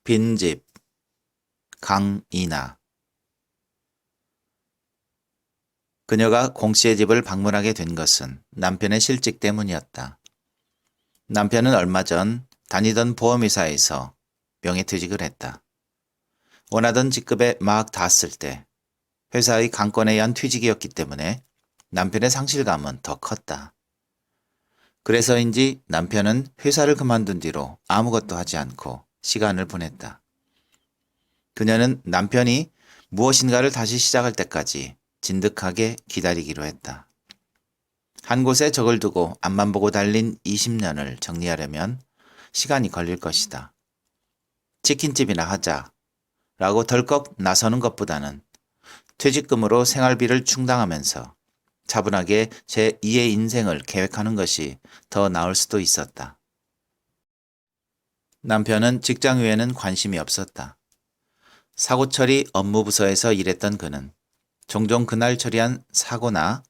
빈집 강이나. 그녀가 공씨의 집을 방문하게 된 것은 남편의 실직 때문이었다. 남편은 얼마 전 다니던 보험회사에서 명예퇴직을 했다. 원하던 직급에 막 닿았을 때 회사의 강권에 의한 퇴직이었기 때문에 남편의 상실감은 더 컸다. 그래서인지 남편은 회사를 그만둔 뒤로 아무것도 하지 않고 시간을 보냈다. 그녀는 남편이 무엇인가를 다시 시작할 때까지 진득하게 기다리기로 했다. 한 곳에 적을 두고 앞만 보고 달린 20년을 정리하려면 시간이 걸릴 것이다. 치킨집이나 하자 라고 덜컥 나서는 것보다는 퇴직금으로 생활비를 충당하면서 차분하게 제2의 인생을 계획하는 것이 더 나을 수도 있었다. 남편은 직장 외에는 관심이 없었다. 사고 처리 업무 부서에서 일했던 그는 종종 그날 처리한 사고나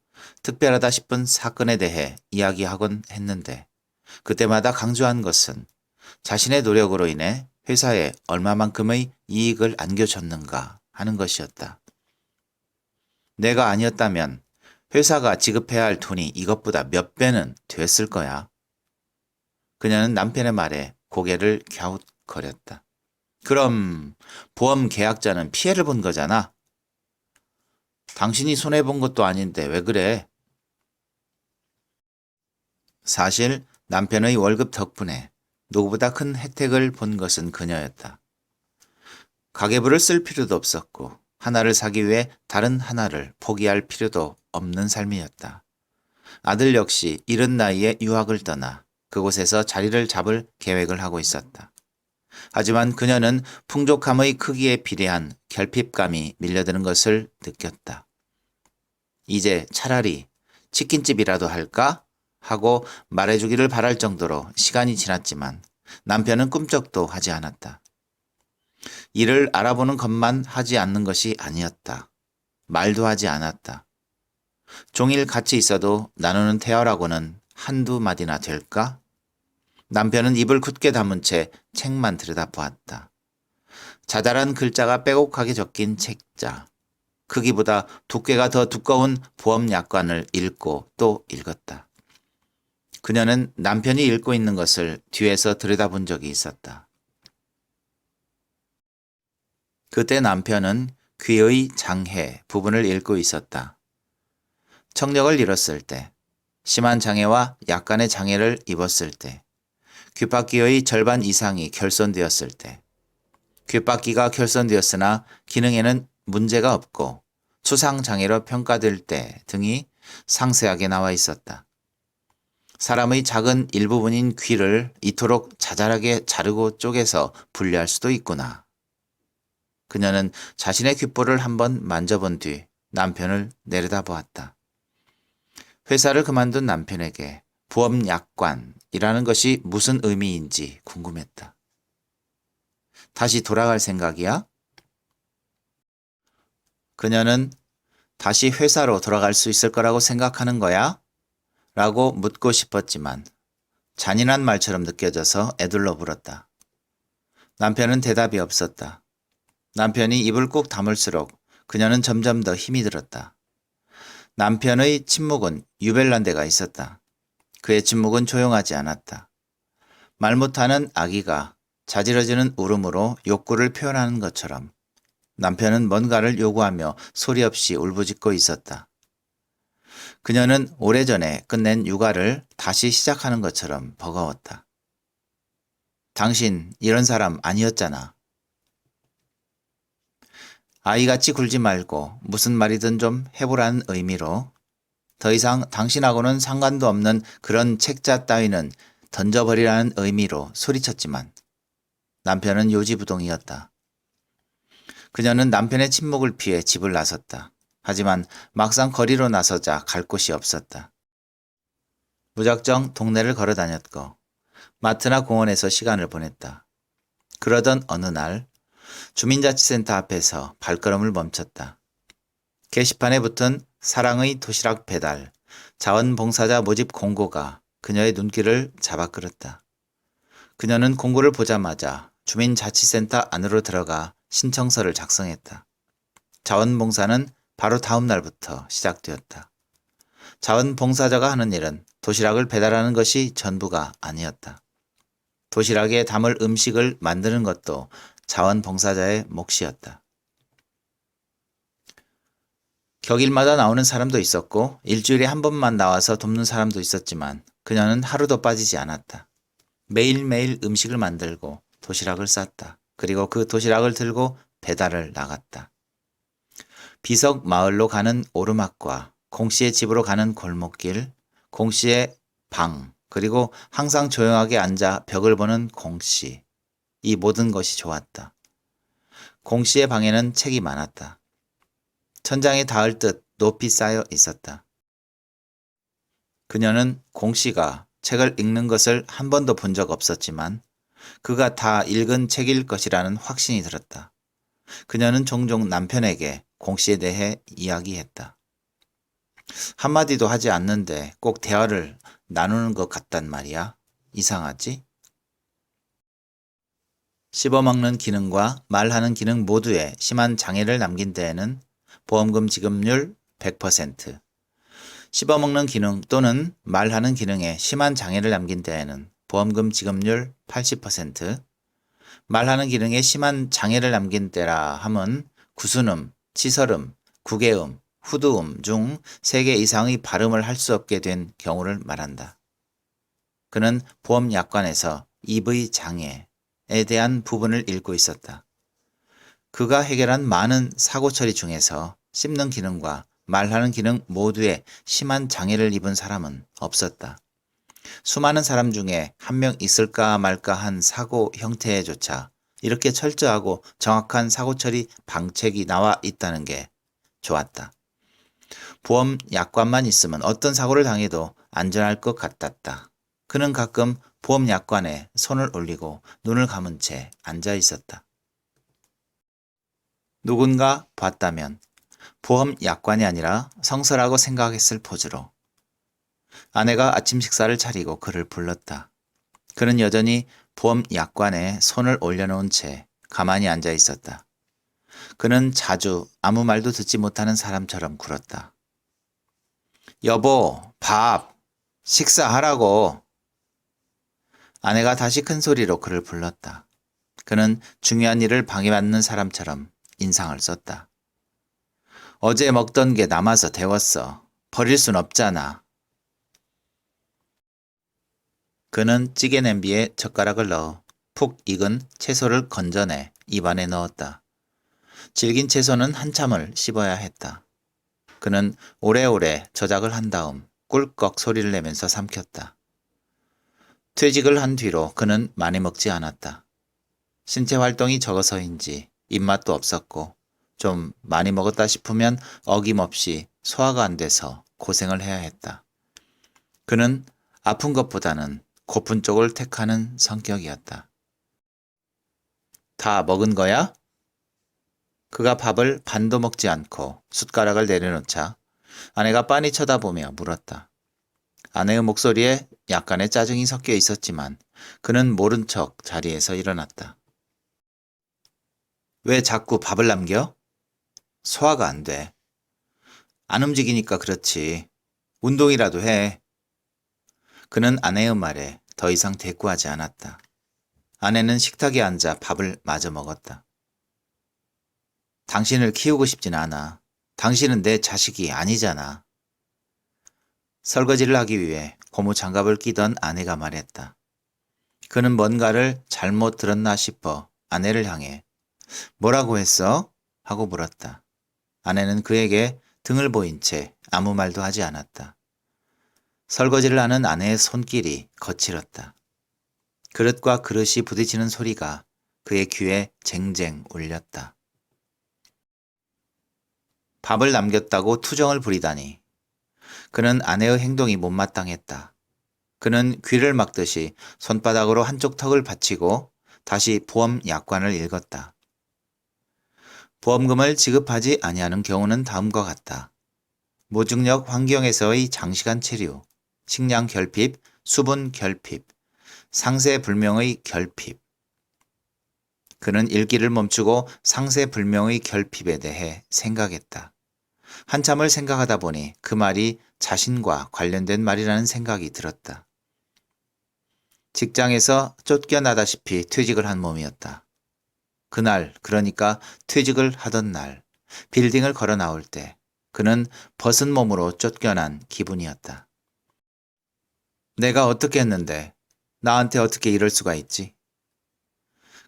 특별하다 싶은 사건에 대해 이야기하곤 했는데 그때마다 강조한 것은 자신의 노력으로 인해 회사에 얼마만큼의 이익을 안겨줬는가 하는 것이었다. 내가 아니었다면 회사가 지급해야 할 돈이 이것보다 몇 배는 됐을 거야. 그녀는 남편의 말에 고개를 갸웃거렸다. 그럼 보험 계약자는 피해를 본 거잖아. 당신이 손해본 것도 아닌데 왜 그래? 사실 남편의 월급 덕분에 누구보다 큰 혜택을 본 것은 그녀였다. 가계부를 쓸 필요도 없었고 하나를 사기 위해 다른 하나를 포기할 필요도 없는 삶이었다. 아들 역시 이른 나이에 유학을 떠나 그곳에서 자리를 잡을 계획을 하고 있었다. 하지만 그녀는 풍족함의 크기에 비례한 결핍감이 밀려드는 것을 느꼈다. 이제 차라리 치킨집이라도 할까? 하고 말해주기를 바랄 정도로 시간이 지났지만 남편은 꿈쩍도 하지 않았다. 이를 알아보는 것만 하지 않는 것이 아니었다. 말도 하지 않았다. 종일 같이 있어도 나누는 대화라고는 한두 마디나 될까? 남편은 입을 굳게 다문 채 책만 들여다보았다. 자잘한 글자가 빼곡하게 적힌 책자. 크기보다 두께가 더 두꺼운 보험 약관을 읽고 또 읽었다. 그녀는 남편이 읽고 있는 것을 뒤에서 들여다본 적이 있었다. 그때 남편은 귀의 장애 부분을 읽고 있었다. 청력을 잃었을 때, 심한 장애와 약간의 장애를 입었을 때, 귓바퀴의 절반 이상이 결손되었을 때, 귓바퀴가 결손되었으나 기능에는 문제가 없고 추상장애로 평가될 때 등이 상세하게 나와 있었다. 사람의 작은 일부분인 귀를 이토록 자잘하게 자르고 쪼개서 분리할 수도 있구나. 그녀는 자신의 귓볼을 한번 만져본 뒤 남편을 내려다보았다. 회사를 그만둔 남편에게 보험 약관이라는 것이 무슨 의미인지 궁금했다. 다시 돌아갈 생각이야? 그녀는 다시 회사로 돌아갈 수 있을 거라고 생각하는 거야? 라고 묻고 싶었지만 잔인한 말처럼 느껴져서 애둘러 물었다. 남편은 대답이 없었다. 남편이 입을 꾹 다물수록 그녀는 점점 더 힘이 들었다. 남편의 침묵은 유별난 데가 있었다. 그의 침묵은 조용하지 않았다. 말 못하는 아기가 자지러지는 울음으로 욕구를 표현하는 것처럼 남편은 뭔가를 요구하며 소리 없이 울부짖고 있었다. 그녀는 오래전에 끝낸 육아를 다시 시작하는 것처럼 버거웠다. 당신 이런 사람 아니었잖아. 아이같이 굴지 말고 무슨 말이든 좀 해보라는 의미로 더 이상 당신하고는 상관도 없는 그런 책자 따위는 던져버리라는 의미로 소리쳤지만 남편은 요지부동이었다. 그녀는 남편의 침묵을 피해 집을 나섰다. 하지만 막상 거리로 나서자 갈 곳이 없었다. 무작정 동네를 걸어 다녔고 마트나 공원에서 시간을 보냈다. 그러던 어느 날 주민자치센터 앞에서 발걸음을 멈췄다. 게시판에 붙은 사랑의 도시락 배달, 자원봉사자 모집 공고가 그녀의 눈길을 잡아끌었다. 그녀는 공고를 보자마자 주민자치센터 안으로 들어가 신청서를 작성했다. 자원봉사는 바로 다음 날부터 시작되었다. 자원봉사자가 하는 일은 도시락을 배달하는 것이 전부가 아니었다. 도시락에 담을 음식을 만드는 것도 자원봉사자의 몫이었다. 격일마다 나오는 사람도 있었고 일주일에 한 번만 나와서 돕는 사람도 있었지만 그녀는 하루도 빠지지 않았다. 매일매일 음식을 만들고 도시락을 쌌다. 그리고 그 도시락을 들고 배달을 나갔다. 비석 마을로 가는 오르막과 공씨의 집으로 가는 골목길, 공씨의 방, 그리고 항상 조용하게 앉아 벽을 보는 공씨. 이 모든 것이 좋았다. 공씨의 방에는 책이 많았다. 천장에 닿을 듯 높이 쌓여 있었다. 그녀는 공씨가 책을 읽는 것을 한 번도 본 적 없었지만 그가 다 읽은 책일 것이라는 확신이 들었다. 그녀는 종종 남편에게 공씨에 대해 이야기했다. 한마디도 하지 않는데 꼭 대화를 나누는 것 같단 말이야. 이상하지? 씹어먹는 기능과 말하는 기능 모두에 심한 장애를 남긴 데에는 보험금 지급률 100%, 씹어먹는 기능 또는 말하는 기능에 심한 장애를 남긴 데에는 보험금 지급률 80%, 말하는 기능에 심한 장애를 남긴 때라 함은 구순음, 치설음, 구개음, 후두음 중 3개 이상의 발음을 할 수 없게 된 경우를 말한다. 그는 보험약관에서 입의 장애에 대한 부분을 읽고 있었다. 그가 해결한 많은 사고 처리 중에서 씹는 기능과 말하는 기능 모두에 심한 장애를 입은 사람은 없었다. 수많은 사람 중에 한 명 있을까 말까 한 사고 형태에조차 이렇게 철저하고 정확한 사고 처리 방책이 나와 있다는 게 좋았다. 보험 약관만 있으면 어떤 사고를 당해도 안전할 것 같았다. 그는 가끔 보험 약관에 손을 올리고 눈을 감은 채 앉아 있었다. 누군가 봤다면 보험 약관이 아니라 성서라고 생각했을 포즈로 아내가 아침 식사를 차리고 그를 불렀다. 그는 여전히 보험 약관에 손을 올려놓은 채 가만히 앉아 있었다. 그는 자주 아무 말도 듣지 못하는 사람처럼 굴었다. 여보, 밥, 식사하라고. 아내가 다시 큰 소리로 그를 불렀다. 그는 중요한 일을 방해받는 사람처럼 인상을 썼다. 어제 먹던 게 남아서 데웠어. 버릴 순 없잖아. 그는 찌개 냄비에 젓가락을 넣어 푹 익은 채소를 건져내 입안에 넣었다. 질긴 채소는 한참을 씹어야 했다. 그는 오래오래 저작을 한 다음 꿀꺽 소리를 내면서 삼켰다. 퇴직을 한 뒤로 그는 많이 먹지 않았다. 신체 활동이 적어서인지 입맛도 없었고 좀 많이 먹었다 싶으면 어김없이 소화가 안 돼서 고생을 해야 했다. 그는 아픈 것보다는 고픈 쪽을 택하는 성격이었다. 다 먹은 거야? 그가 밥을 반도 먹지 않고 숟가락을 내려놓자 아내가 빤히 쳐다보며 물었다. 아내의 목소리에 약간의 짜증이 섞여 있었지만 그는 모른 척 자리에서 일어났다. 왜 자꾸 밥을 남겨? 소화가 안 돼. 안 움직이니까 그렇지. 운동이라도 해. 그는 아내의 말에 더 이상 대꾸하지 않았다. 아내는 식탁에 앉아 밥을 마저 먹었다. 당신을 키우고 싶진 않아. 당신은 내 자식이 아니잖아. 설거지를 하기 위해 고무 장갑을 끼던 아내가 말했다. 그는 뭔가를 잘못 들었나 싶어 아내를 향해 뭐라고 했어? 하고 물었다. 아내는 그에게 등을 보인 채 아무 말도 하지 않았다. 설거지를 하는 아내의 손길이 거칠었다. 그릇과 그릇이 부딪히는 소리가 그의 귀에 쟁쟁 울렸다. 밥을 남겼다고 투정을 부리다니. 그는 아내의 행동이 못마땅했다. 그는 귀를 막듯이 손바닥으로 한쪽 턱을 받치고 다시 보험 약관을 읽었다. 보험금을 지급하지 아니하는 경우는 다음과 같다. 무중력 환경에서의 장시간 체류, 식량 결핍, 수분 결핍, 상세 불명의 결핍. 그는 읽기를 멈추고 상세불명의 결핍에 대해 생각했다. 한참을 생각하다 보니 그 말이 자신과 관련된 말이라는 생각이 들었다. 직장에서 쫓겨나다시피 퇴직을 한 몸이었다. 그날, 그러니까 퇴직을 하던 날, 빌딩을 걸어 나올 때 그는 벗은 몸으로 쫓겨난 기분이었다. 내가 어떻게 했는데 나한테 어떻게 이럴 수가 있지?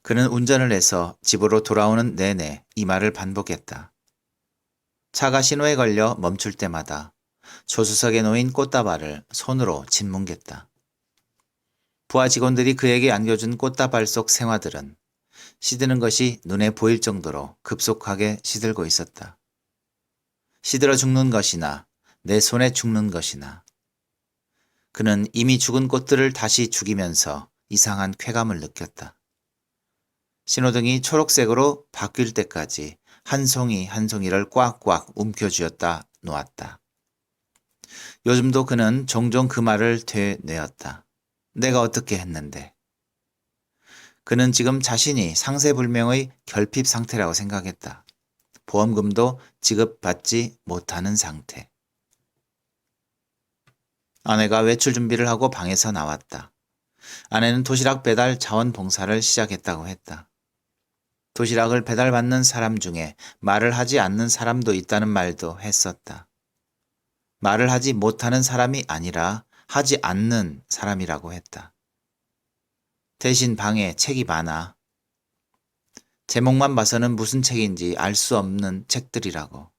그는 운전을 해서 집으로 돌아오는 내내 이 말을 반복했다. 차가 신호에 걸려 멈출 때마다 조수석에 놓인 꽃다발을 손으로 짓뭉갰다. 부하 직원들이 그에게 안겨준 꽃다발 속 생화들은 시드는 것이 눈에 보일 정도로 급속하게 시들고 있었다. 시들어 죽는 것이나 내 손에 죽는 것이나 그는 이미 죽은 꽃들을 다시 죽이면서 이상한 쾌감을 느꼈다. 신호등이 초록색으로 바뀔 때까지 한 송이 한 송이를 꽉꽉 움켜쥐었다 놓았다. 요즘도 그는 종종 그 말을 되뇌었다. 내가 어떻게 했는데. 그는 지금 자신이 상세불명의 결핍 상태라고 생각했다. 보험금도 지급받지 못하는 상태. 아내가 외출 준비를 하고 방에서 나왔다. 아내는 도시락 배달 자원봉사를 시작했다고 했다. 도시락을 배달받는 사람 중에 말을 하지 않는 사람도 있다는 말도 했었다. 말을 하지 못하는 사람이 아니라 하지 않는 사람이라고 했다. 대신 방에 책이 많아. 제목만 봐서는 무슨 책인지 알 수 없는 책들이라고.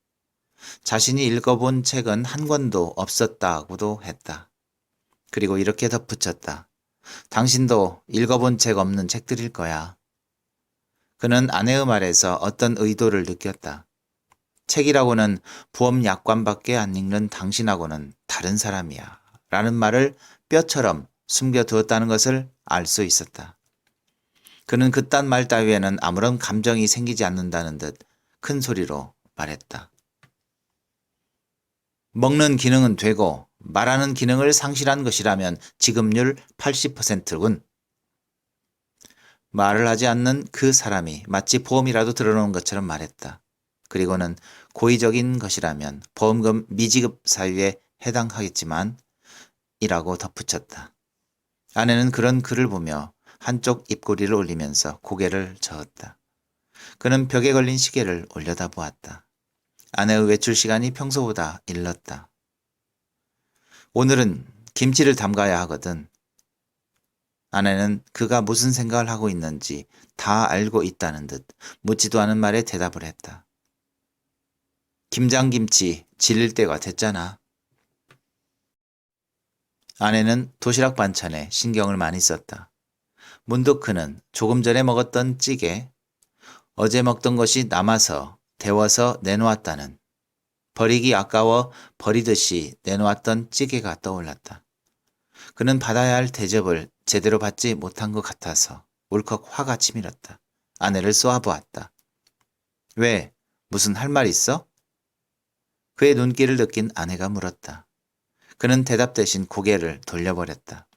자신이 읽어본 책은 한 권도 없었다고도 했다. 그리고 이렇게 덧붙였다. 당신도 읽어본 책 없는 책들일 거야. 그는 아내의 말에서 어떤 의도를 느꼈다. 책이라고는 부엄 약관밖에 안 읽는 당신하고는 다른 사람이야. 라는 말을 뼈처럼 숨겨두었다는 것을 알 수 있었다. 그는 그딴 말 따위에는 아무런 감정이 생기지 않는다는 듯 큰 소리로 말했다. 먹는 기능은 되고 말하는 기능을 상실한 것이라면 지급률 80%군. 말을 하지 않는 그 사람이 마치 보험이라도 들어놓은 것처럼 말했다. 그리고는 고의적인 것이라면 보험금 미지급 사유에 해당하겠지만 이라고 덧붙였다. 아내는 그런 글을 보며 한쪽 입꼬리를 올리면서 고개를 저었다. 그는 벽에 걸린 시계를 올려다보았다. 아내의 외출 시간이 평소보다 일렀다. 오늘은 김치를 담가야 하거든. 아내는 그가 무슨 생각을 하고 있는지 다 알고 있다는 듯 묻지도 않은 말에 대답을 했다. 김장김치 질릴 때가 됐잖아. 아내는 도시락 반찬에 신경을 많이 썼다. 문득 그는 조금 전에 먹었던 찌개, 어제 먹던 것이 남아서 데워서 내놓았다는, 버리기 아까워 버리듯이 내놓았던 찌개가 떠올랐다. 그는 받아야 할 대접을 제대로 받지 못한 것 같아서 울컥 화가 치밀었다. 아내를 쏘아보았다. 왜? 무슨 할 말 있어? 그의 눈길을 느낀 아내가 물었다. 그는 대답 대신 고개를 돌려버렸다.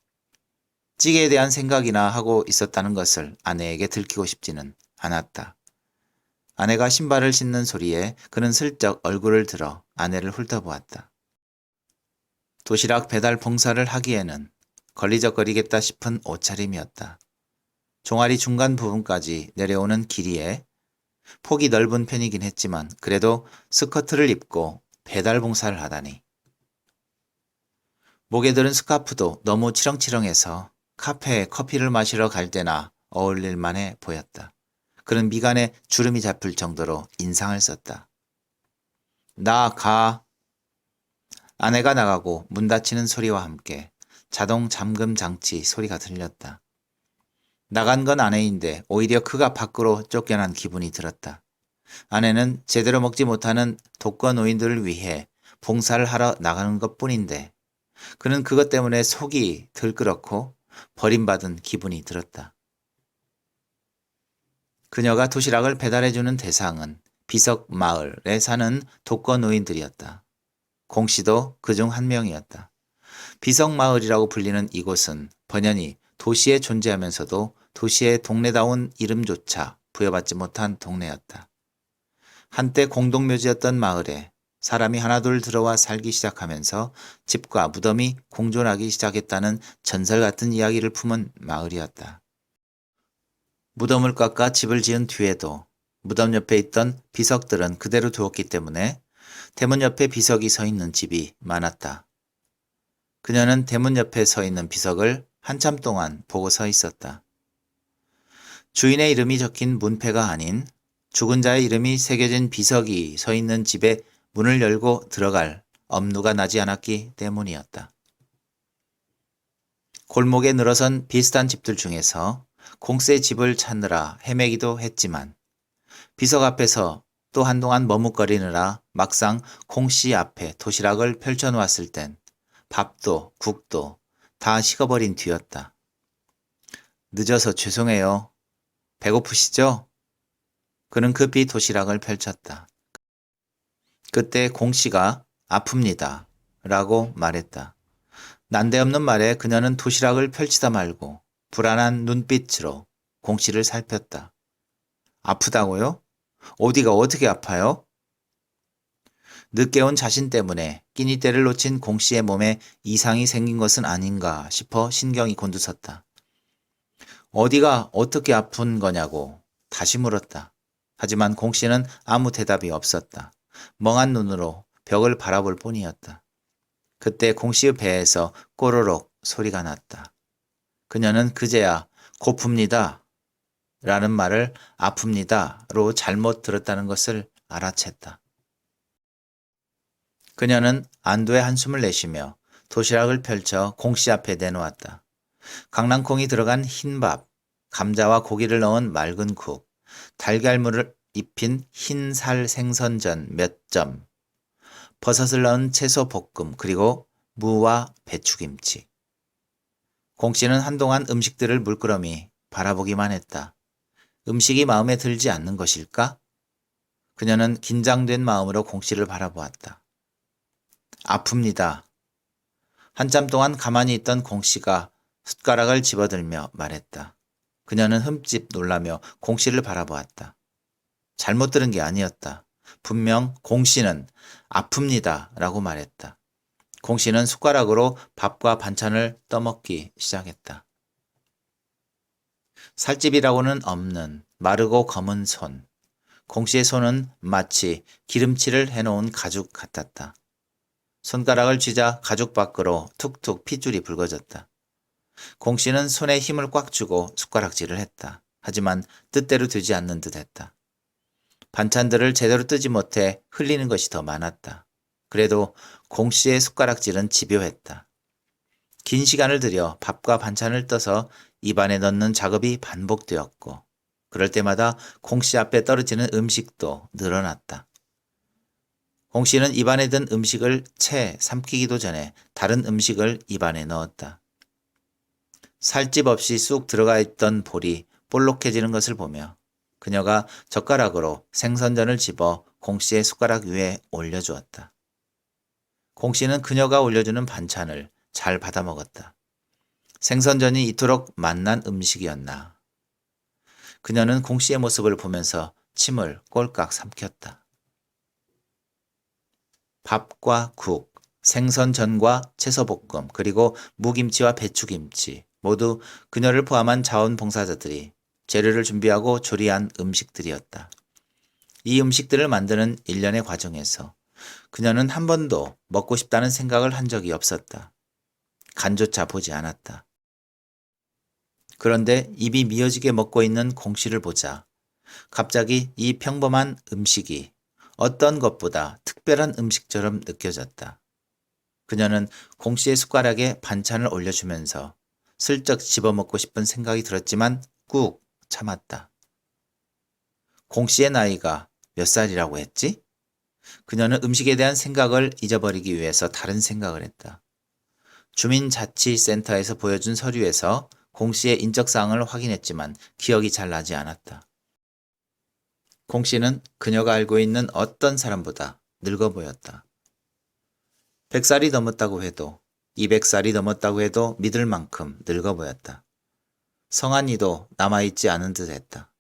찌개에 대한 생각이나 하고 있었다는 것을 아내에게 들키고 싶지는 않았다. 아내가 신발을 신는 소리에 그는 슬쩍 얼굴을 들어 아내를 훑어보았다. 도시락 배달 봉사를 하기에는 걸리적거리겠다 싶은 옷차림이었다. 종아리 중간 부분까지 내려오는 길이에 폭이 넓은 편이긴 했지만 그래도 스커트를 입고 배달 봉사를 하다니. 목에 들은 스카프도 너무 치렁치렁해서 카페에 커피를 마시러 갈 때나 어울릴 만해 보였다. 그는 미간에 주름이 잡힐 정도로 인상을 썼다. 나 가. 아내가 나가고 문 닫히는 소리와 함께 자동 잠금 장치 소리가 들렸다. 나간 건 아내인데 오히려 그가 밖으로 쫓겨난 기분이 들었다. 아내는 제대로 먹지 못하는 독거노인들을 위해 봉사를 하러 나가는 것뿐인데 그는 그것 때문에 속이 들끓었고 버림받은 기분이 들었다. 그녀가 도시락을 배달해주는 대상은 비석 마을에 사는 독거노인들이었다. 공 씨도 그중 한 명이었다. 비석 마을이라고 불리는 이곳은 번연히 도시에 존재하면서도 도시의 동네다운 이름조차 부여받지 못한 동네였다. 한때 공동묘지였던 마을에 사람이 하나둘 들어와 살기 시작하면서 집과 무덤이 공존하기 시작했다는 전설 같은 이야기를 품은 마을이었다. 무덤을 깎아 집을 지은 뒤에도 무덤 옆에 있던 비석들은 그대로 두었기 때문에 대문 옆에 비석이 서 있는 집이 많았다. 그녀는 대문 옆에 서 있는 비석을 한참 동안 보고 서 있었다. 주인의 이름이 적힌 문패가 아닌 죽은 자의 이름이 새겨진 비석이 서 있는 집에 문을 열고 들어갈 엄두가 나지 않았기 때문이었다. 골목에 늘어선 비슷한 집들 중에서 공세 집을 찾느라 헤매기도 했지만 비석 앞에서 또 한동안 머뭇거리느라 막상 공씨 앞에 도시락을 펼쳐놓았을 땐 밥도 국도 다 식어버린 뒤였다. 늦어서 죄송해요. 배고프시죠? 그는 급히 도시락을 펼쳤다. 그때 공씨가 아픕니다. 라고 말했다. 난데없는 말에 그녀는 도시락을 펼치다 말고 불안한 눈빛으로 공씨를 살폈다. 아프다고요? 어디가 어떻게 아파요? 늦게 온 자신 때문에 끼니 때를 놓친 공씨의 몸에 이상이 생긴 것은 아닌가 싶어 신경이 곤두섰다. 어디가 어떻게 아픈 거냐고 다시 물었다. 하지만 공씨는 아무 대답이 없었다. 멍한 눈으로 벽을 바라볼 뿐이었다. 그때 공씨의 배에서 꼬르륵 소리가 났다. 그녀는 그제야 고픕니다 라는 말을 아픕니다로 잘못 들었다는 것을 알아챘다. 그녀는 안도의 한숨을 내쉬며 도시락을 펼쳐 공씨 앞에 내놓았다. 강낭콩이 들어간 흰밥, 감자와 고기를 넣은 맑은 국, 달걀물을 입힌 흰살 생선전 몇 점, 버섯을 넣은 채소 볶음, 그리고 무와 배추김치. 공씨는 한동안 음식들을 물끄러미 바라보기만 했다. 음식이 마음에 들지 않는 것일까? 그녀는 긴장된 마음으로 공씨를 바라보았다. 아픕니다. 한참 동안 가만히 있던 공씨가 숟가락을 집어들며 말했다. 그녀는 흠집 놀라며 공씨를 바라보았다. 잘못 들은 게 아니었다. 분명 공씨는 아픕니다 라고 말했다. 공씨는 숟가락으로 밥과 반찬을 떠먹기 시작했다. 살집이라고는 없는 마르고 검은 손. 공씨의 손은 마치 기름칠을 해놓은 가죽 같았다. 손가락을 쥐자 가죽 밖으로 툭툭 핏줄이 붉어졌다. 공씨는 손에 힘을 꽉 주고 숟가락질을 했다. 하지만 뜻대로 되지 않는 듯 했다. 반찬들을 제대로 뜨지 못해 흘리는 것이 더 많았다. 그래도 공씨의 숟가락질은 집요했다. 긴 시간을 들여 밥과 반찬을 떠서 입안에 넣는 작업이 반복되었고 그럴 때마다 공씨 앞에 떨어지는 음식도 늘어났다. 공씨는 입안에 든 음식을 채 삼키기도 전에 다른 음식을 입안에 넣었다. 살집 없이 쑥 들어가 있던 볼이 볼록해지는 것을 보며 그녀가 젓가락으로 생선전을 집어 공씨의 숟가락 위에 올려주었다. 공씨는 그녀가 올려주는 반찬을 잘 받아 먹었다. 생선전이 이토록 맛난 음식이었나. 그녀는 공씨의 모습을 보면서 침을 꼴깍 삼켰다. 밥과 국, 생선전과 채소볶음, 그리고 무김치와 배추김치, 모두 그녀를 포함한 자원봉사자들이 재료를 준비하고 조리한 음식들이었다. 이 음식들을 만드는 일련의 과정에서 그녀는 한 번도 먹고 싶다는 생각을 한 적이 없었다. 간조차 보지 않았다. 그런데 입이 미어지게 먹고 있는 공씨를 보자 갑자기 이 평범한 음식이 어떤 것보다 특별한 음식처럼 느껴졌다. 그녀는 공씨의 숟가락에 반찬을 올려주면서 슬쩍 집어먹고 싶은 생각이 들었지만 꾹 참았다. 공씨의 나이가 몇 살이라고 했지? 그녀는 음식에 대한 생각을 잊어버리기 위해서 다른 생각을 했다. 주민자치센터에서 보여준 서류에서 공씨의 인적사항을 확인했지만 기억이 잘 나지 않았다. 공씨는 그녀가 알고 있는 어떤 사람보다 늙어 보였다. 100살이 넘었다고 해도 200살이 넘었다고 해도 믿을 만큼 늙어 보였다. 성한 이도 남아있지 않은 듯 했다.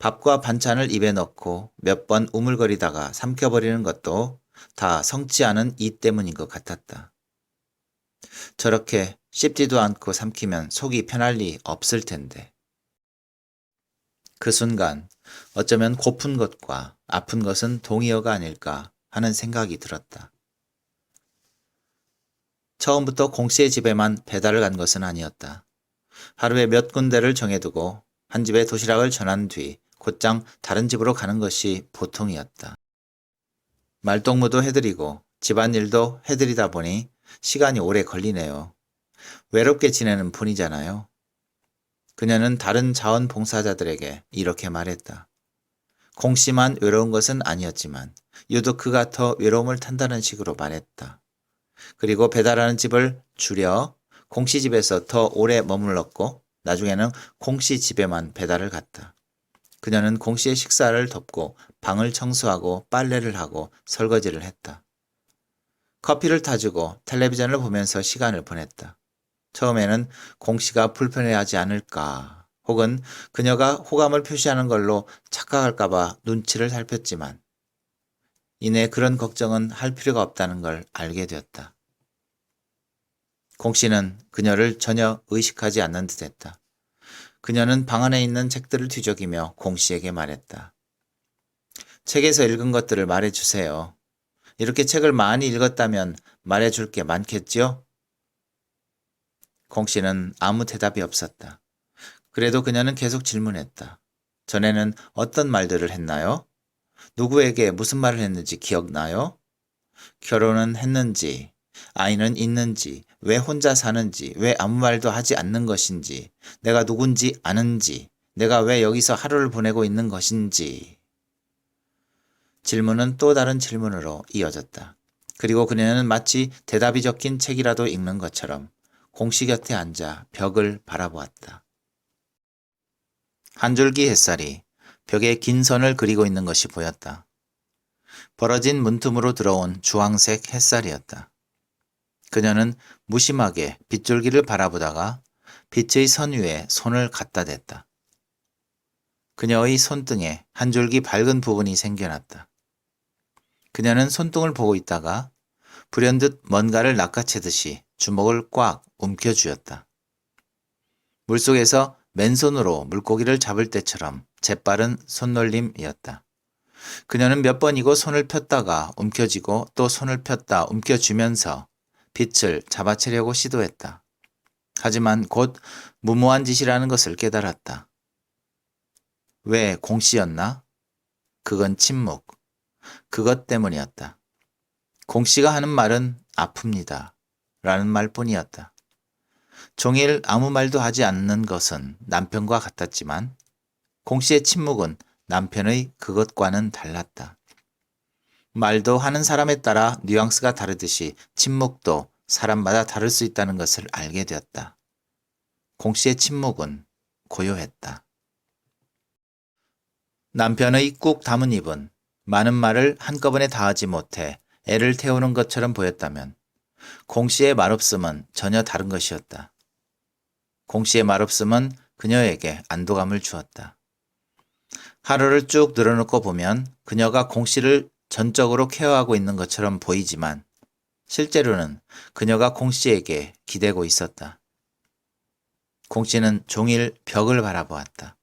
밥과 반찬을 입에 넣고 몇 번 우물거리다가 삼켜버리는 것도 다 성치 않은 이 때문인 것 같았다. 저렇게 씹지도 않고 삼키면 속이 편할 리 없을 텐데. 그 순간 어쩌면 고픈 것과 아픈 것은 동의어가 아닐까 하는 생각이 들었다. 처음부터 공씨의 집에만 배달을 간 것은 아니었다. 하루에 몇 군데를 정해두고 한 집에 도시락을 전한 뒤 곧장 다른 집으로 가는 것이 보통이었다. 말동무도 해드리고 집안일도 해드리다 보니 시간이 오래 걸리네요. 외롭게 지내는 분이잖아요. 그녀는 다른 자원봉사자들에게 이렇게 말했다. 공씨만 외로운 것은 아니었지만 유독 그가 더 외로움을 탄다는 식으로 말했다. 그리고 배달하는 집을 줄여 공씨 집에서 더 오래 머물렀고 나중에는 공씨 집에만 배달을 갔다. 그녀는 공씨의 식사를 덮고 방을 청소하고 빨래를 하고 설거지를 했다. 커피를 타주고 텔레비전을 보면서 시간을 보냈다. 처음에는 공씨가 불편해하지 않을까 혹은 그녀가 호감을 표시하는 걸로 착각할까봐 눈치를 살폈지만 이내 그런 걱정은 할 필요가 없다는 걸 알게 되었다. 공씨는 그녀를 전혀 의식하지 않는 듯했다. 그녀는 방 안에 있는 책들을 뒤적이며 공씨에게 말했다. 책에서 읽은 것들을 말해주세요. 이렇게 책을 많이 읽었다면 말해줄 게 많겠지요? 공씨는 아무 대답이 없었다. 그래도 그녀는 계속 질문했다. 전에는 어떤 말들을 했나요? 누구에게 무슨 말을 했는지 기억나요? 결혼은 했는지, 아이는 있는지, 왜 혼자 사는지, 왜 아무 말도 하지 않는 것인지, 내가 누군지 아는지, 내가 왜 여기서 하루를 보내고 있는 것인지. 질문은 또 다른 질문으로 이어졌다. 그리고 그녀는 마치 대답이 적힌 책이라도 읽는 것처럼 공씨 곁에 앉아 벽을 바라보았다. 한 줄기 햇살이 벽에 긴 선을 그리고 있는 것이 보였다. 벌어진 문틈으로 들어온 주황색 햇살이었다. 그녀는 무심하게 빗줄기를 바라보다가 빛의 선 위에 손을 갖다 댔다. 그녀의 손등에 한 줄기 밝은 부분이 생겨났다. 그녀는 손등을 보고 있다가 불현듯 뭔가를 낚아채듯이 주먹을 꽉 움켜쥐었다. 물속에서 맨손으로 물고기를 잡을 때처럼 재빠른 손놀림이었다. 그녀는 몇 번이고 손을 폈다가 움켜쥐고 또 손을 폈다 움켜쥐면서 빛을 잡아채려고 시도했다. 하지만 곧 무모한 짓이라는 것을 깨달았다. 왜 공씨였나? 그건 침묵. 그것 때문이었다. 공씨가 하는 말은 아픕니다. 라는 말뿐이었다. 종일 아무 말도 하지 않는 것은 남편과 같았지만 공씨의 침묵은 남편의 그것과는 달랐다. 말도 하는 사람에 따라 뉘앙스가 다르듯이 침묵도 사람마다 다를 수 있다는 것을 알게 되었다. 공씨의 침묵은 고요했다. 남편의 꾹 담은 입은 많은 말을 한꺼번에 다 하지 못해 애를 태우는 것처럼 보였다면 공씨의 말없음은 전혀 다른 것이었다. 공씨의 말없음은 그녀에게 안도감을 주었다. 하루를 쭉 늘어놓고 보면 그녀가 공씨를 전적으로 케어하고 있는 것처럼 보이지만 실제로는 그녀가 공씨에게 기대고 있었다. 공씨는 종일 벽을 바라보았다.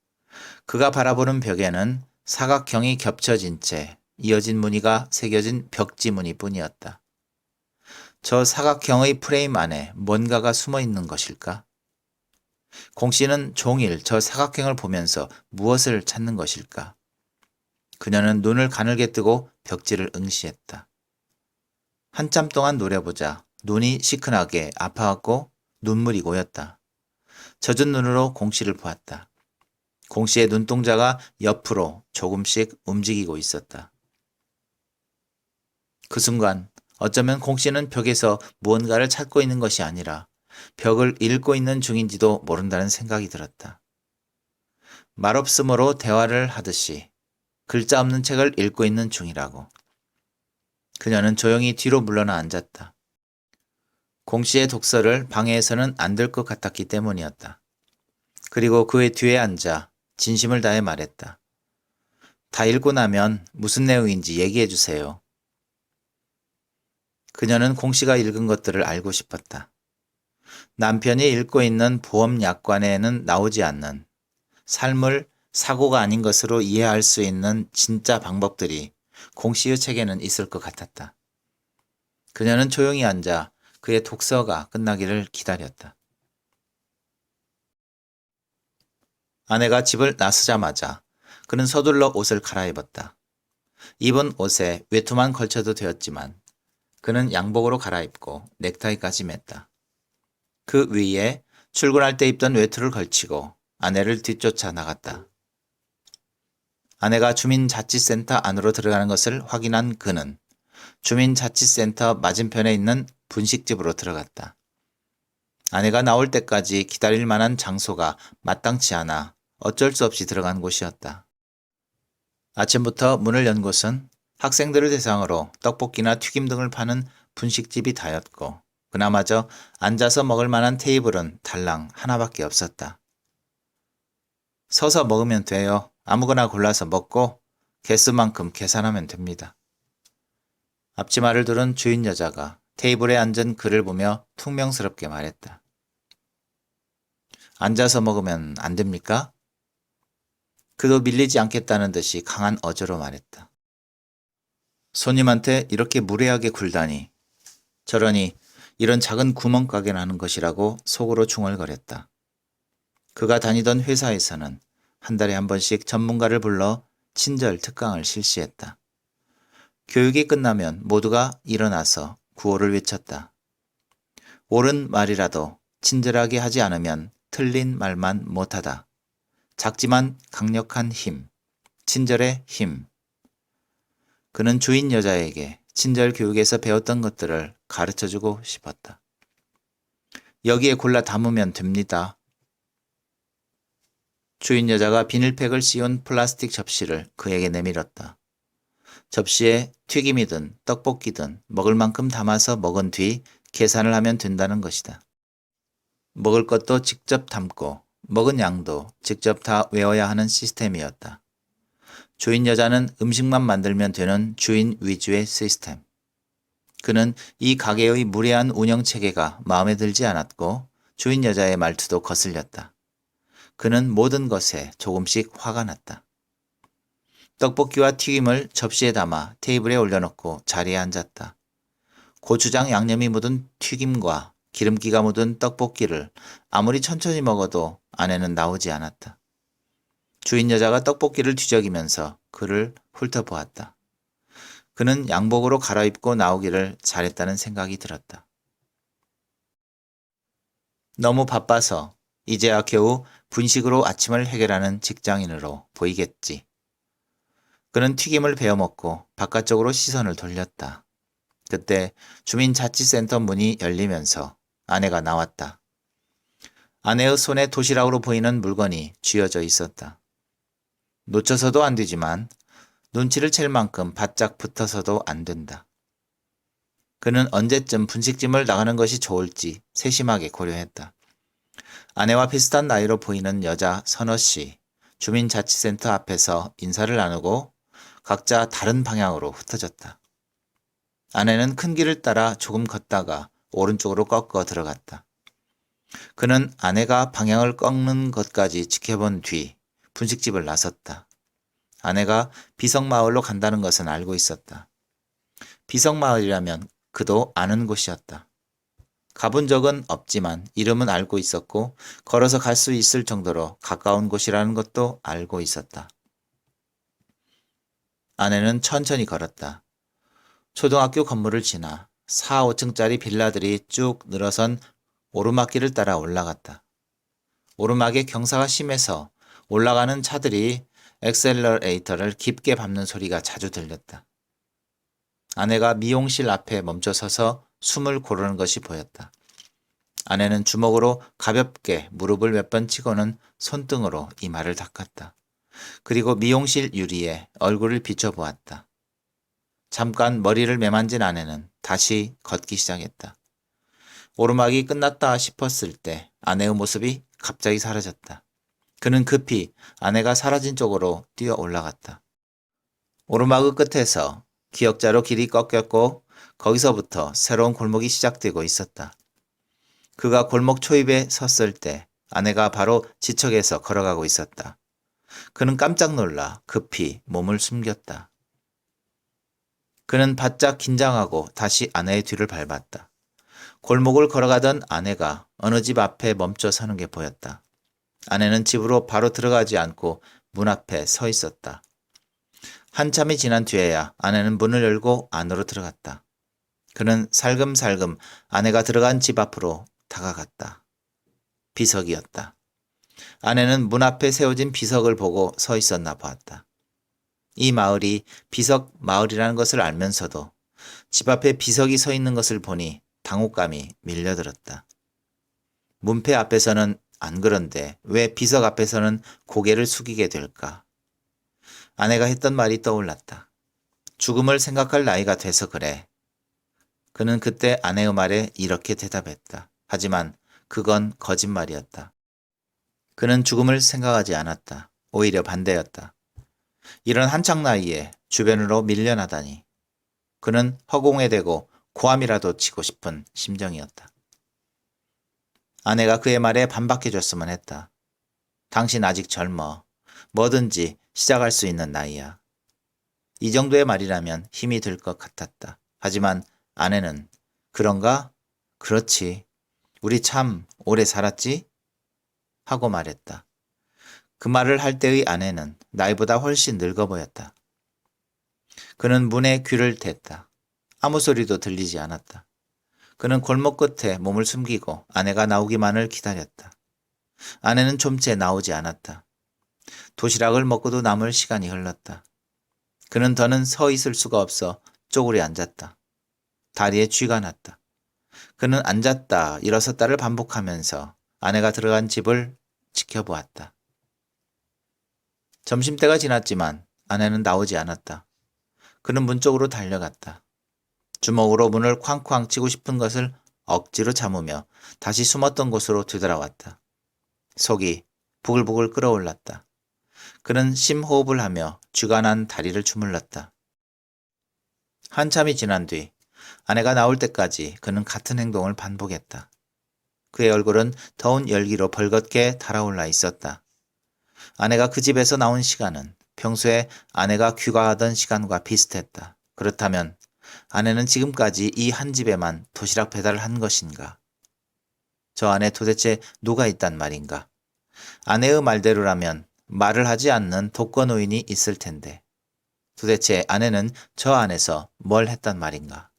그가 바라보는 벽에는 사각형이 겹쳐진 채 이어진 무늬가 새겨진 벽지무늬 뿐이었다. 저 사각형의 프레임 안에 뭔가가 숨어 있는 것일까? 공씨는 종일 저 사각형을 보면서 무엇을 찾는 것일까? 그녀는 눈을 가늘게 뜨고 벽지를 응시했다. 한참 동안 노려보자 눈이 시큰하게 아파왔고 눈물이 고였다. 젖은 눈으로 공씨를 보았다. 공씨의 눈동자가 옆으로 조금씩 움직이고 있었다. 그 순간 어쩌면 공씨는 벽에서 무언가를 찾고 있는 것이 아니라 벽을 읽고 있는 중인지도 모른다는 생각이 들었다. 말없음으로 대화를 하듯이 글자 없는 책을 읽고 있는 중이라고. 그녀는 조용히 뒤로 물러나 앉았다. 공씨의 독서를 방해해서는 안 될 것 같았기 때문이었다. 그리고 그의 뒤에 앉아 진심을 다해 말했다. 다 읽고 나면 무슨 내용인지 얘기해 주세요. 그녀는 공 씨가 읽은 것들을 알고 싶었다. 남편이 읽고 있는 보험약관에는 나오지 않는 삶을 사고가 아닌 것으로 이해할 수 있는 진짜 방법들이 공 씨의 책에는 있을 것 같았다. 그녀는 조용히 앉아 그의 독서가 끝나기를 기다렸다. 아내가 집을 나서자마자 그는 서둘러 옷을 갈아입었다. 입은 옷에 외투만 걸쳐도 되었지만 그는 양복으로 갈아입고 넥타이까지 맸다. 그 위에 출근할 때 입던 외투를 걸치고 아내를 뒤쫓아 나갔다. 아내가 주민자치센터 안으로 들어가는 것을 확인한 그는 주민자치센터 맞은편에 있는 분식집으로 들어갔다. 아내가 나올 때까지 기다릴 만한 장소가 마땅치 않아 어쩔 수 없이 들어간 곳이었다. 아침부터 문을 연 곳은 학생들을 대상으로 떡볶이나 튀김 등을 파는 분식집이 다였고 그나마저 앉아서 먹을 만한 테이블은 달랑 하나밖에 없었다. 서서 먹으면 돼요. 아무거나 골라서 먹고 개수만큼 계산하면 됩니다. 앞치마를 두른 주인 여자가 테이블에 앉은 그를 보며 퉁명스럽게 말했다. 앉아서 먹으면 안 됩니까? 그도 밀리지 않겠다는 듯이 강한 어조로 말했다. 손님한테 이렇게 무례하게 굴다니. 저러니 이런 작은 구멍가게나 하는 것이라고 속으로 중얼거렸다. 그가 다니던 회사에서는 한 달에 한 번씩 전문가를 불러 친절 특강을 실시했다. 교육이 끝나면 모두가 일어나서 구호를 외쳤다. 옳은 말이라도 친절하게 하지 않으면 틀린 말만 못하다. 작지만 강력한 힘, 친절의 힘. 그는 주인 여자에게 친절 교육에서 배웠던 것들을 가르쳐주고 싶었다. 여기에 골라 담으면 됩니다. 주인 여자가 비닐팩을 씌운 플라스틱 접시를 그에게 내밀었다. 접시에 튀김이든 떡볶이든 먹을 만큼 담아서 먹은 뒤 계산을 하면 된다는 것이다. 먹을 것도 직접 담고 먹은 양도 직접 다 외워야 하는 시스템이었다. 주인 여자는 음식만 만들면 되는 주인 위주의 시스템. 그는 이 가게의 무례한 운영체계가 마음에 들지 않았고 주인 여자의 말투도 거슬렸다. 그는 모든 것에 조금씩 화가 났다. 떡볶이와 튀김을 접시에 담아 테이블에 올려놓고 자리에 앉았다. 고추장 양념이 묻은 튀김과 기름기가 묻은 떡볶이를 아무리 천천히 먹어도 아내는 나오지 않았다. 주인 여자가 떡볶이를 뒤적이면서 그를 훑어보았다. 그는 양복으로 갈아입고 나오기를 잘했다는 생각이 들었다. 너무 바빠서 이제야 겨우 분식으로 아침을 해결하는 직장인으로 보이겠지. 그는 튀김을 베어 먹고 바깥쪽으로 시선을 돌렸다. 그때 주민자치센터 문이 열리면서 아내가 나왔다. 아내의 손에 도시락으로 보이는 물건이 쥐어져 있었다. 놓쳐서도 안 되지만 눈치를 챌 만큼 바짝 붙어서도 안 된다. 그는 언제쯤 분식집을 나가는 것이 좋을지 세심하게 고려했다. 아내와 비슷한 나이로 보이는 여자 서너 씨, 주민자치센터 앞에서 인사를 나누고 각자 다른 방향으로 흩어졌다. 아내는 큰 길을 따라 조금 걷다가 오른쪽으로 꺾어 들어갔다. 그는 아내가 방향을 꺾는 것까지 지켜본 뒤 분식집을 나섰다. 아내가 비석마을로 간다는 것은 알고 있었다. 비석마을이라면 그도 아는 곳이었다. 가본 적은 없지만 이름은 알고 있었고 걸어서 갈 수 있을 정도로 가까운 곳이라는 것도 알고 있었다. 아내는 천천히 걸었다. 초등학교 건물을 지나 4, 5층짜리 빌라들이 쭉 늘어선 오르막길을 따라 올라갔다. 오르막에 경사가 심해서 올라가는 차들이 엑셀러레이터를 깊게 밟는 소리가 자주 들렸다. 아내가 미용실 앞에 멈춰 서서 숨을 고르는 것이 보였다. 아내는 주먹으로 가볍게 무릎을 몇 번 치고는 손등으로 이마를 닦았다. 그리고 미용실 유리에 얼굴을 비춰보았다. 잠깐 머리를 매만진 아내는 다시 걷기 시작했다. 오르막이 끝났다 싶었을 때 아내의 모습이 갑자기 사라졌다. 그는 급히 아내가 사라진 쪽으로 뛰어 올라갔다. 오르막 끝에서 기역자로 길이 꺾였고 거기서부터 새로운 골목이 시작되고 있었다. 그가 골목 초입에 섰을 때 아내가 바로 지척에서 걸어가고 있었다. 그는 깜짝 놀라 급히 몸을 숨겼다. 그는 바짝 긴장하고 다시 아내의 뒤를 밟았다. 골목을 걸어가던 아내가 어느 집 앞에 멈춰 서는 게 보였다. 아내는 집으로 바로 들어가지 않고 문 앞에 서 있었다. 한참이 지난 뒤에야 아내는 문을 열고 안으로 들어갔다. 그는 살금살금 아내가 들어간 집 앞으로 다가갔다. 비석이었다. 아내는 문 앞에 세워진 비석을 보고 서 있었나 보았다. 이 마을이 비석 마을이라는 것을 알면서도 집 앞에 비석이 서 있는 것을 보니 당혹감이 밀려들었다. 문패 앞에서는 안 그런데 왜 비석 앞에서는 고개를 숙이게 될까? 아내가 했던 말이 떠올랐다. 죽음을 생각할 나이가 돼서 그래. 그는 그때 아내의 말에 이렇게 대답했다. 하지만 그건 거짓말이었다. 그는 죽음을 생각하지 않았다. 오히려 반대였다. 이런 한창 나이에 주변으로 밀려나다니. 그는 허공에 대고 고함이라도 치고 싶은 심정이었다. 아내가 그의 말에 반박해줬으면 했다. 당신 아직 젊어. 뭐든지 시작할 수 있는 나이야. 이 정도의 말이라면 힘이 들 것 같았다. 하지만 아내는 그런가? 그렇지. 우리 참 오래 살았지? 하고 말했다. 그 말을 할 때의 아내는 나이보다 훨씬 늙어 보였다. 그는 문에 귀를 댔다. 아무 소리도 들리지 않았다. 그는 골목 끝에 몸을 숨기고 아내가 나오기만을 기다렸다. 아내는 좀채 나오지 않았다. 도시락을 먹고도 남을 시간이 흘렀다. 그는 더는 서 있을 수가 없어 쪼그려 앉았다. 다리에 쥐가 났다. 그는 앉았다 일어섰다를 반복하면서 아내가 들어간 집을 지켜보았다. 점심때가 지났지만 아내는 나오지 않았다. 그는 문 쪽으로 달려갔다. 주먹으로 문을 쾅쾅 치고 싶은 것을 억지로 참으며 다시 숨었던 곳으로 되돌아왔다. 속이 부글부글 끓어올랐다. 그는 심호흡을 하며 쥐가 난 다리를 주물렀다. 한참이 지난 뒤 아내가 나올 때까지 그는 같은 행동을 반복했다. 그의 얼굴은 더운 열기로 벌겋게 달아올라 있었다. 아내가 그 집에서 나온 시간은 평소에 아내가 귀가하던 시간과 비슷했다. 그렇다면 아내는 지금까지 이 한 집에만 도시락 배달을 한 것인가? 저 안에 도대체 누가 있단 말인가? 아내의 말대로라면 말을 하지 않는 독거노인이 있을 텐데 도대체 아내는 저 안에서 뭘 했단 말인가?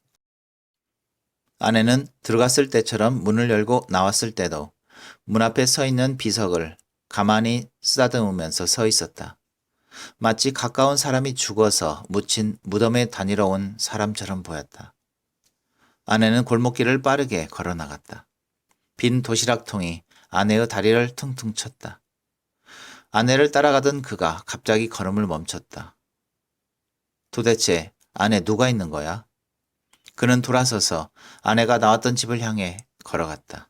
아내는 들어갔을 때처럼 문을 열고 나왔을 때도 문 앞에 서 있는 비석을 가만히 쓰다듬으면서 서 있었다. 마치 가까운 사람이 죽어서 묻힌 무덤에 다니러 온 사람처럼 보였다. 아내는 골목길을 빠르게 걸어 나갔다. 빈 도시락통이 아내의 다리를 퉁퉁 쳤다. 아내를 따라가던 그가 갑자기 걸음을 멈췄다. 도대체 안에 누가 있는 거야? 그는 돌아서서 아내가 나왔던 집을 향해 걸어갔다.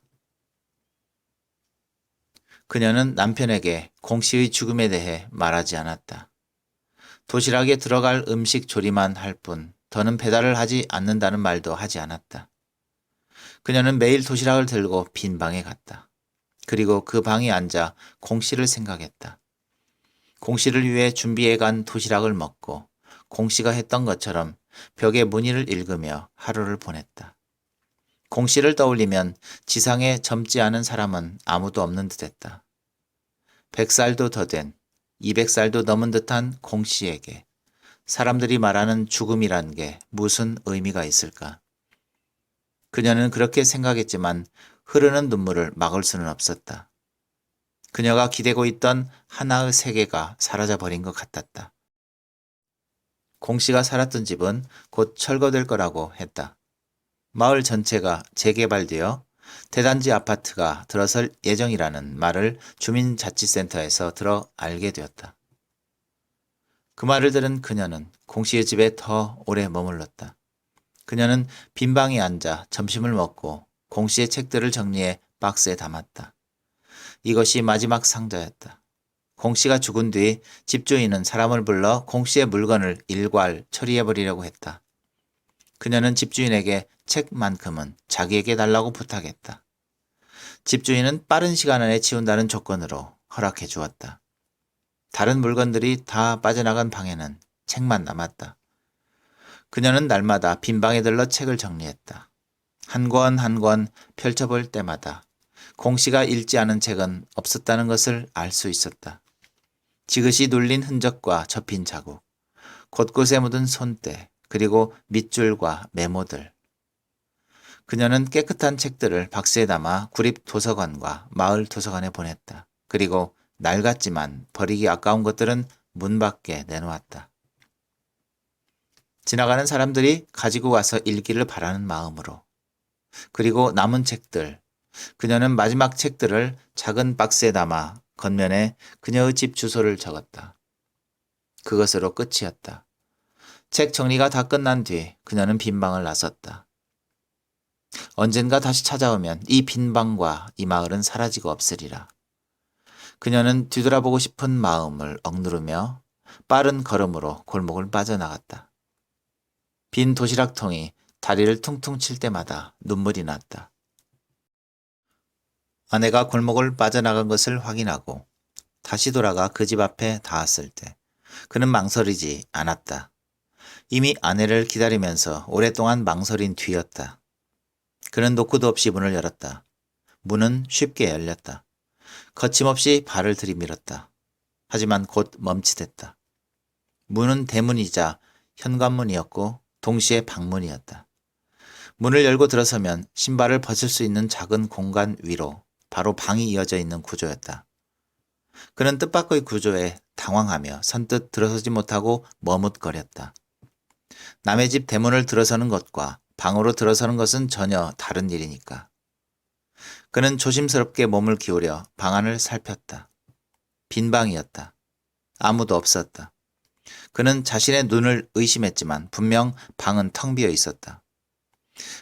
그녀는 남편에게 공 씨의 죽음에 대해 말하지 않았다. 도시락에 들어갈 음식 조리만 할 뿐 더는 배달을 하지 않는다는 말도 하지 않았다. 그녀는 매일 도시락을 들고 빈 방에 갔다. 그리고 그 방에 앉아 공 씨를 생각했다. 공 씨를 위해 준비해간 도시락을 먹고 공 씨가 했던 것처럼 벽에 무늬를 읽으며 하루를 보냈다. 공 씨를 떠올리면 지상에 젊지 않은 사람은 아무도 없는 듯했다. 100살도 더 된, 200살도 넘은 듯한 공 씨에게 사람들이 말하는 죽음이란 게 무슨 의미가 있을까? 그녀는 그렇게 생각했지만 흐르는 눈물을 막을 수는 없었다. 그녀가 기대고 있던 하나의 세계가 사라져버린 것 같았다. 공 씨가 살았던 집은 곧 철거될 거라고 했다. 마을 전체가 재개발되어 대단지 아파트가 들어설 예정이라는 말을 주민자치센터에서 들어 알게 되었다. 그 말을 들은 그녀는 공 씨의 집에 더 오래 머물렀다. 그녀는 빈 방에 앉아 점심을 먹고 공 씨의 책들을 정리해 박스에 담았다. 이것이 마지막 상자였다. 공 씨가 죽은 뒤 집주인은 사람을 불러 공 씨의 물건을 일괄 처리해버리려고 했다. 그녀는 집주인에게 책만큼은 자기에게 달라고 부탁했다. 집주인은 빠른 시간 안에 치운다는 조건으로 허락해 주었다. 다른 물건들이 다 빠져나간 방에는 책만 남았다. 그녀는 날마다 빈 방에 들러 책을 정리했다. 한 권 한 권 펼쳐볼 때마다 공 씨가 읽지 않은 책은 없었다는 것을 알 수 있었다. 지그시 눌린 흔적과 접힌 자국, 곳곳에 묻은 손때, 그리고 밑줄과 메모들. 그녀는 깨끗한 책들을 박스에 담아 구립 도서관과 마을 도서관에 보냈다. 그리고 낡았지만 버리기 아까운 것들은 문 밖에 내놓았다. 지나가는 사람들이 가지고 와서 읽기를 바라는 마음으로. 그리고 남은 책들, 그녀는 마지막 책들을 작은 박스에 담아 겉면에 그녀의 집 주소를 적었다. 그것으로 끝이었다. 책 정리가 다 끝난 뒤 그녀는 빈 방을 나섰다. 언젠가 다시 찾아오면 이 빈 방과 이 마을은 사라지고 없으리라. 그녀는 뒤돌아보고 싶은 마음을 억누르며 빠른 걸음으로 골목을 빠져나갔다. 빈 도시락통이 다리를 퉁퉁 칠 때마다 눈물이 났다. 아내가 골목을 빠져나간 것을 확인하고 다시 돌아가 그 집 앞에 닿았을 때 그는 망설이지 않았다. 이미 아내를 기다리면서 오랫동안 망설인 뒤였다. 그는 노크도 없이 문을 열었다. 문은 쉽게 열렸다. 거침없이 발을 들이밀었다. 하지만 곧 멈칫했다. 문은 대문이자 현관문이었고 동시에 방문이었다. 문을 열고 들어서면 신발을 벗을 수 있는 작은 공간 위로 바로 방이 이어져 있는 구조였다. 그는 뜻밖의 구조에 당황하며 선뜻 들어서지 못하고 머뭇거렸다. 남의 집 대문을 들어서는 것과 방으로 들어서는 것은 전혀 다른 일이니까. 그는 조심스럽게 몸을 기울여 방 안을 살폈다. 빈 방이었다. 아무도 없었다. 그는 자신의 눈을 의심했지만 분명 방은 텅 비어 있었다.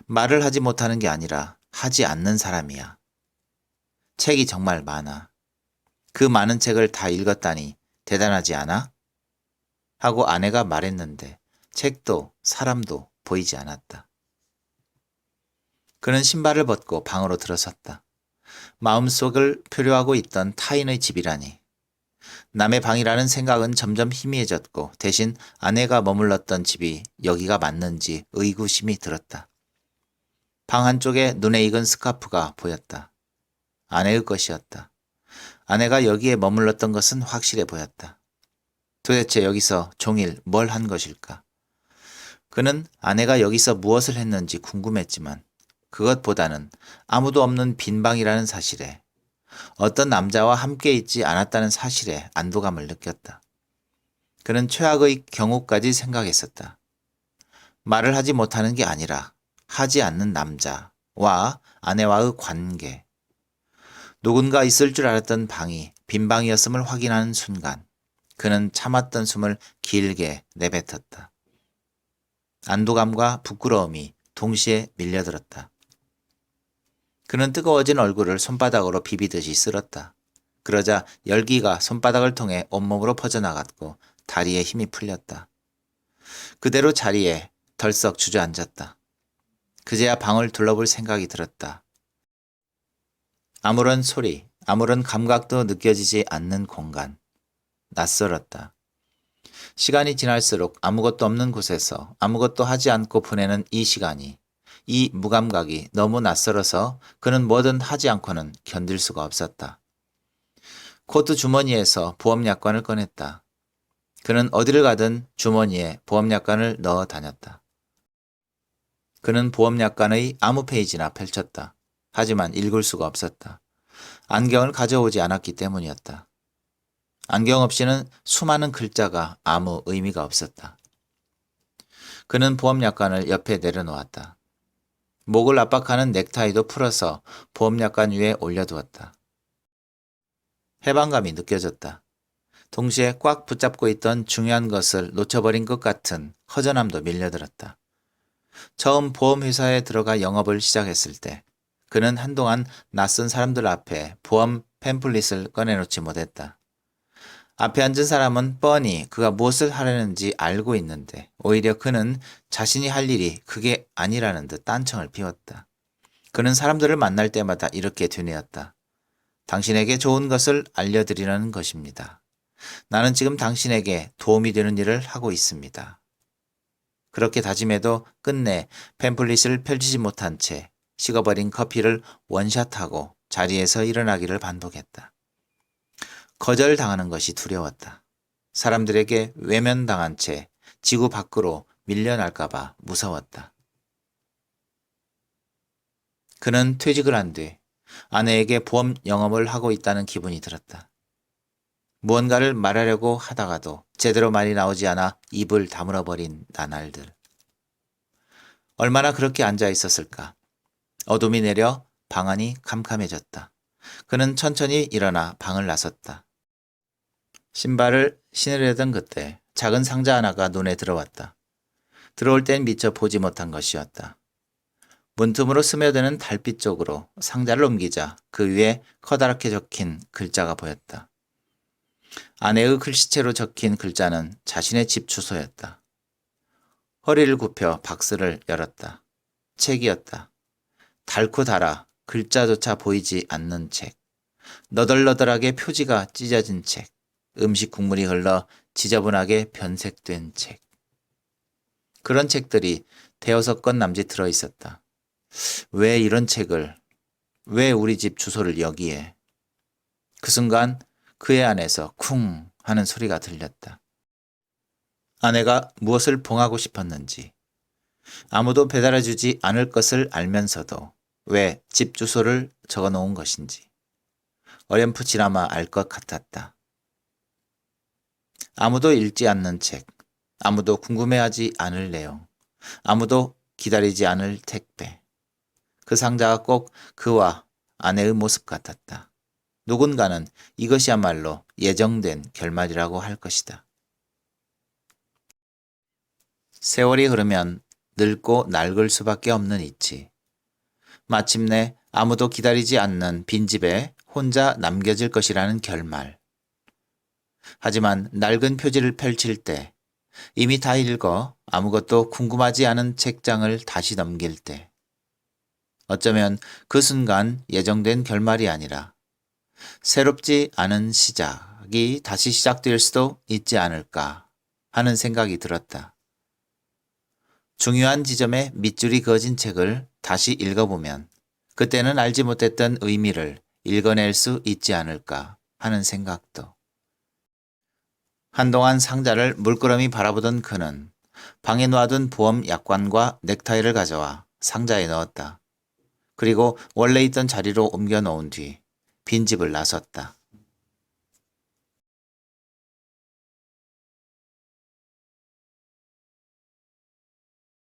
말을 하지 못하는 게 아니라 하지 않는 사람이야. 책이 정말 많아. 그 많은 책을 다 읽었다니 대단하지 않아? 하고 아내가 말했는데 책도 사람도 보이지 않았다. 그는 신발을 벗고 방으로 들어섰다. 마음속을 표류하고 있던 타인의 집이라니. 남의 방이라는 생각은 점점 희미해졌고 대신 아내가 머물렀던 집이 여기가 맞는지 의구심이 들었다. 방 한쪽에 눈에 익은 스카프가 보였다. 아내의 것이었다. 아내가 여기에 머물렀던 것은 확실해 보였다. 도대체 여기서 종일 뭘 한 것일까? 그는 아내가 여기서 무엇을 했는지 궁금했지만 그것보다는 아무도 없는 빈 방이라는 사실에, 어떤 남자와 함께 있지 않았다는 사실에 안도감을 느꼈다. 그는 최악의 경우까지 생각했었다. 말을 하지 못하는 게 아니라 하지 않는 남자와 아내와의 관계. 누군가 있을 줄 알았던 방이 빈 방이었음을 확인하는 순간 그는 참았던 숨을 길게 내뱉었다. 안도감과 부끄러움이 동시에 밀려들었다. 그는 뜨거워진 얼굴을 손바닥으로 비비듯이 쓸었다. 그러자 열기가 손바닥을 통해 온몸으로 퍼져나갔고 다리에 힘이 풀렸다. 그대로 자리에 덜썩 주저앉았다. 그제야 방을 둘러볼 생각이 들었다. 아무런 소리, 아무런 감각도 느껴지지 않는 공간. 낯설었다. 시간이 지날수록 아무것도 없는 곳에서 아무것도 하지 않고 보내는 이 시간이, 이 무감각이 너무 낯설어서 그는 뭐든 하지 않고는 견딜 수가 없었다. 코트 주머니에서 보험약관을 꺼냈다. 그는 어디를 가든 주머니에 보험약관을 넣어 다녔다. 그는 보험약관의 아무 페이지나 펼쳤다. 하지만 읽을 수가 없었다. 안경을 가져오지 않았기 때문이었다. 안경 없이는 수많은 글자가 아무 의미가 없었다. 그는 보험약관을 옆에 내려놓았다. 목을 압박하는 넥타이도 풀어서 보험약관 위에 올려두었다. 해방감이 느껴졌다. 동시에 꽉 붙잡고 있던 중요한 것을 놓쳐버린 것 같은 허전함도 밀려들었다. 처음 보험회사에 들어가 영업을 시작했을 때 그는 한동안 낯선 사람들 앞에 보험 팸플릿을 꺼내놓지 못했다. 앞에 앉은 사람은 뻔히 그가 무엇을 하려는지 알고 있는데 오히려 그는 자신이 할 일이 그게 아니라는 듯 딴청을 피웠다. 그는 사람들을 만날 때마다 이렇게 되뇌었다. 당신에게 좋은 것을 알려드리려는 것입니다. 나는 지금 당신에게 도움이 되는 일을 하고 있습니다. 그렇게 다짐해도 끝내 팸플릿을 펼치지 못한 채 식어버린 커피를 원샷하고 자리에서 일어나기를 반복했다. 거절당하는 것이 두려웠다. 사람들에게 외면당한 채 지구 밖으로 밀려날까봐 무서웠다. 그는 퇴직을 한 뒤 아내에게 보험 영업을 하고 있다는 기분이 들었다. 무언가를 말하려고 하다가도 제대로 말이 나오지 않아 입을 다물어버린 나날들. 얼마나 그렇게 앉아 있었을까. 어둠이 내려 방 안이 캄캄해졌다. 그는 천천히 일어나 방을 나섰다. 신발을 신으려던 그때 작은 상자 하나가 눈에 들어왔다. 들어올 땐 미처 보지 못한 것이었다. 문틈으로 스며드는 달빛 쪽으로 상자를 옮기자 그 위에 커다랗게 적힌 글자가 보였다. 아내의 글씨체로 적힌 글자는 자신의 집 주소였다. 허리를 굽혀 박스를 열었다. 책이었다. 닳고 닳아 글자조차 보이지 않는 책. 너덜너덜하게 표지가 찢어진 책. 음식 국물이 흘러 지저분하게 변색된 책. 그런 책들이 대여섯 권 남짓 들어있었다. 왜 이런 책을, 왜 우리 집 주소를 여기에? 그 순간 그의 안에서 쿵 하는 소리가 들렸다. 아내가 무엇을 봉하고 싶었는지, 아무도 배달해주지 않을 것을 알면서도 왜 집 주소를 적어놓은 것인지 어렴풋이나마 알 것 같았다. 아무도 읽지 않는 책, 아무도 궁금해하지 않을 내용, 아무도 기다리지 않을 택배. 그 상자가 꼭 그와 아내의 모습 같았다. 누군가는 이것이야말로 예정된 결말이라고 할 것이다. 세월이 흐르면 늙고 낡을 수밖에 없는 이치. 마침내 아무도 기다리지 않는 빈집에 혼자 남겨질 것이라는 결말. 하지만 낡은 표지를 펼칠 때, 이미 다 읽어 아무것도 궁금하지 않은 책장을 다시 넘길 때, 어쩌면 그 순간 예정된 결말이 아니라 새롭지 않은 시작이 다시 시작될 수도 있지 않을까 하는 생각이 들었다. 중요한 지점에 밑줄이 그어진 책을 다시 읽어보면 그때는 알지 못했던 의미를 읽어낼 수 있지 않을까 하는 생각도. 한동안 상자를 물끄러미 바라보던 그는 방에 놔둔 보험 약관과 넥타이를 가져와 상자에 넣었다. 그리고 원래 있던 자리로 옮겨 놓은 뒤 빈집을 나섰다.